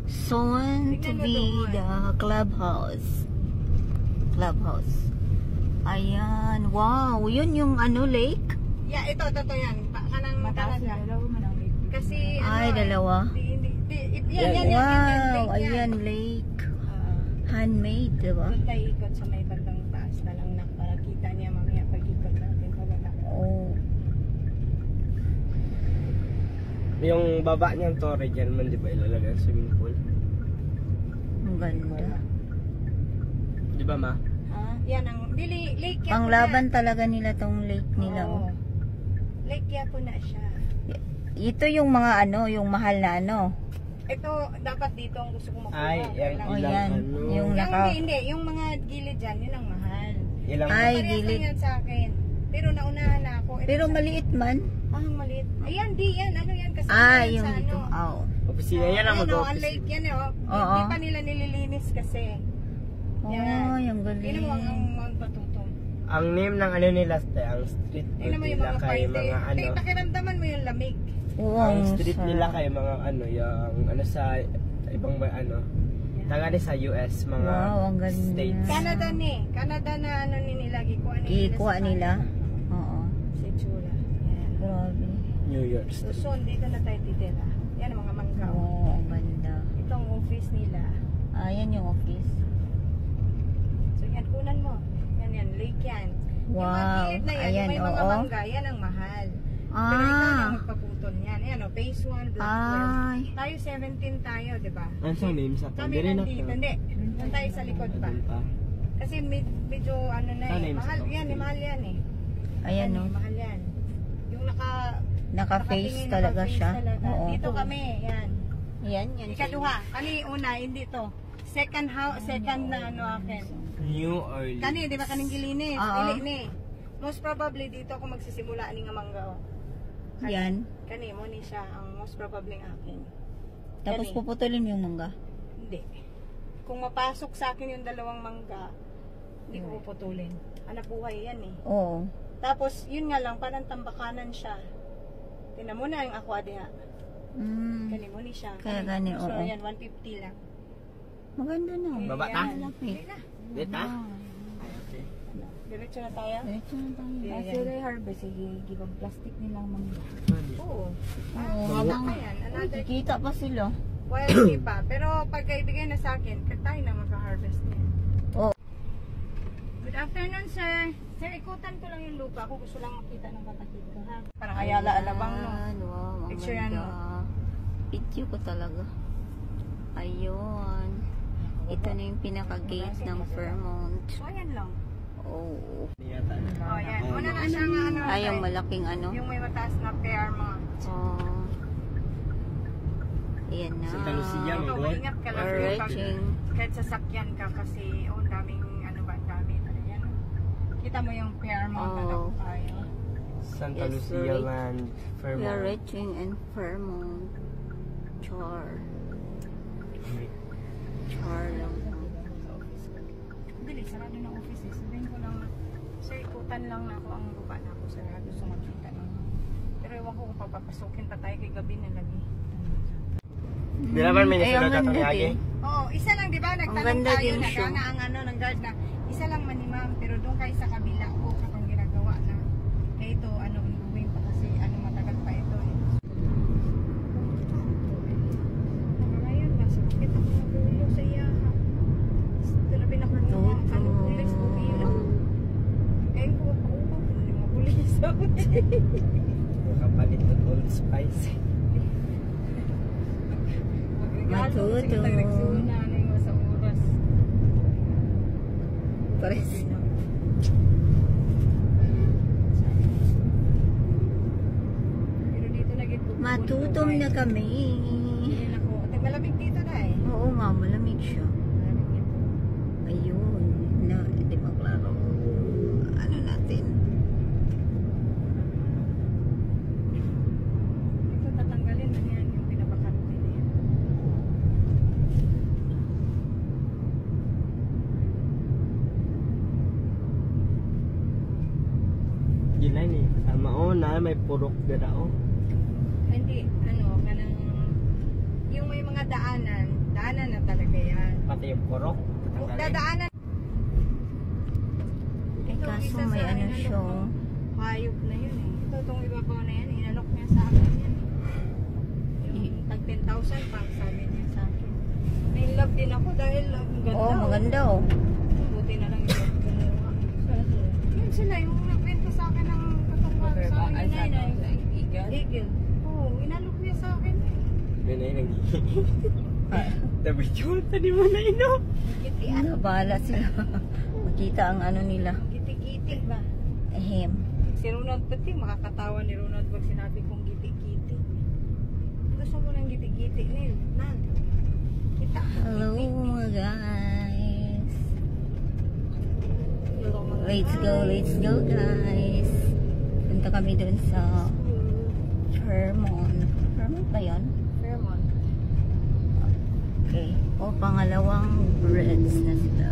Soon to be the clubhouse. Clubhouse. Ayan. Wow. Yun yung ano, lake? Yeah, ito yan. Kanang kasi ay, dalawa. Yan, wow. lake ayan, lake. Handmade, diba? Doon tayo ikot sa may bandang taas na lang na para kita niya mamaya pag-ikot natin pababa. Oh. Yung baba niyang torre dyan man, di ba ilalagay ang swimming pool? Ang ganda. Di ba, ma? Yan ang lake yan. Ang laban talaga nila tong lake nila. Oh. Lake yan po na siya. Ito yung mga ano, yung mahal na ano. Ito, dapat dito ang gusto ko makuha. Ay, Oh, ilang yan. ano. Yung naka... Hindi, yung mga gilid dyan, yun ang mahal. Ilang Ay, Parehas gilid. lang yan sa akin. Pero naunahan na ako. Ito Pero sa- maliit man. maliit. Ayan, di yan. Ano yan? Kasama yan Yung sa dito. ano. Oh. opisina yan ang Ang mag-office. lake yan Oo. Hindi pa nila nililinis kasi. Oh, yung galing. Tingnan mo ang Mount Batutom. Ang name ng ano nila, ang street Tingnan mo yung nila mga kay party. mga ano. Pakiramdaman mo yung lamig. Oo, Ang ang street sarap. nila kay mga ano, yung ano sa ibang ano. Taga ni sa US, mga Wow, ang ganda. states. Canada na ano nila. Ikuha nila. Oo. Si Chula. Yan. Grabe. New York So State. soon, dito na tayo titira. Yan ang mga manggaw. Oo, ang ganda. Itong office nila. Yan yung office. So yan, kunan mo. Yan, lake yan. Yung mga Wow. gilid na yan, Ayan, yung may mga oo. mangga, yan ang mahal. Pero ikaw na Ah. magpaputol yan. Ayan o, phase 1, block 12. Ay. Tayo 17 tayo, di ba? Ano sa name sa Kami Dire na nandito. to? Hindi, doon tayo sa likod pa. Doon pa. Kasi medyo ano na Ano eh. yung Mahal sa- yan, mahal yan eh. Ayan Yan o. eh, mahal yan. Yung Naka-face nakatingin, talaga naka-face siya. talaga. Oo. Dito kami, yan. Yan, yan. Ikaduha, kani una, hindi to. Second na ano akin. New Orleans. Kani, di ba kaning gilinis? Oo. Dili ni. Most probably dito ako magsisimula ni nga mangga. Yan. Kani mo ni siya ang most probably ang akin. Tapos Kani. puputulin mo yung mangga. Hindi. Kung mapasok sa akin yung dalawang mangga, hindi ko puputulin. Hanap buhay yan eh. Oo. Tapos yun nga lang, parang tambakanan siya. Tingnan mo na yung aqua diha. Kani mo ni siya. Kaya gani, So oo. yan, 150 lang. Maganda na. Baba ta? Hindi na. Dito? Ay, okay. Diretso na tayo. Diretso na tayo. Yeah, Kasi yan. they harvest, sige, gibang plastic nilang mangga. Oo. Oo. Mabang pa yan. Another Kikita pa sila. quality pa. Pero pag ibigay na sa akin, tayo na magka-harvest niya. Oo. Good afternoon, sir. Sir, ikutan ko lang yung lupa. Ako gusto lang makita ng katakit ko, ha? Parang Ayala Alabang, no? Wow, ang Picture yan, ganda. Picture ko talaga. Ayun. Ito na yung pinaka-gate ng Fairmont. So, ayan lang. Oh. Yata. Oh, yan. Una na siya nga, ano. Ay, yung malaking ano. Yung may mataas na Fairmont. Oh. Ayan na. Santa Lucia, Ito, Miguel. maingat ka lang. We're sir, pag- reaching. Kahit sasakyan ka kasi, oh, ang daming, ano ba, gamit. Ayan. Kita mo yung Fairmont na Oh. ako tayo. Santa Yes, Lucia right. Land, We are Fairmont. reaching in Fairmont. Char. Char lang. Dili, sarado ng office eh. Sabihin ko lang na, sir, ikutan lang na ako ang lupa na ako sa lahat. Gusto makita ng... Pero ewan ko kung papapasukin pa tayo kay gabi na lagi. Di naman may Ay, ang nasunod ganda na din. Oo, isa lang, di ba? Nagtanong ganda tayo din na siya. nga ang ano ng guard na isa lang man ni ma'am, pero doon kayo sa kabila ko kapag ginagawa na. Kaya ito, ano, gawin pa kasi, ano, matagal pa ito eh. Ngayon, nasa kapit ako nagulo sa iya. Tulapin ako ng mga, ano, pulis ko pila. Ngayon ko, paupo, mga pulis. Makapalit ng Old Spice. Matuto. Nagsuna na yung sa oras. Pares. Pero dito naging Matutom na kami. Ayan ako. At malamig dito na eh. Oo nga, malamig siya. Malamig dito. Ayun. Na, di ba klaro? Ano natin? Dito tatanggalin na yan yung pinapakarte na yan. Gilay ni. Sama o na may purok dada o. Hindi, ano, kanang yung may mga daanan na talaga yan. Pati yung kurok. Dadaanan. Eh, Ito, kaso isa may sa ano inalok siya. ng hayop na yun eh. Ito, itong ibabaw na yan, inalok niya sa akin yan. Yung tag 10,000 pang sabi niya sa akin. May love din ako dahil ang ganda. Oo, maganda oh. Buti na lang yung kumuha. Yun sila, yung nagbenta sa akin ng katungkol sa akin yun na Eagle. Oo, inalok niya sa akin eh. Yun na yun. Tabi yun, tani mo na ino. Gitian. Nabala sila. Makita ang ano nila. Giti-giti ba? Ahem. Si Ronald pati, makakatawa ni Ronald pag sinabi kong giti-giti. Gusto mo ng giti-giti, Neil? Nan. Kita. Hello mga guys. Let's go guys. Punta kami dun sa Fairmont. Fairmont ba yun? Fairmont. Okay. O, pangalawang breads na sila.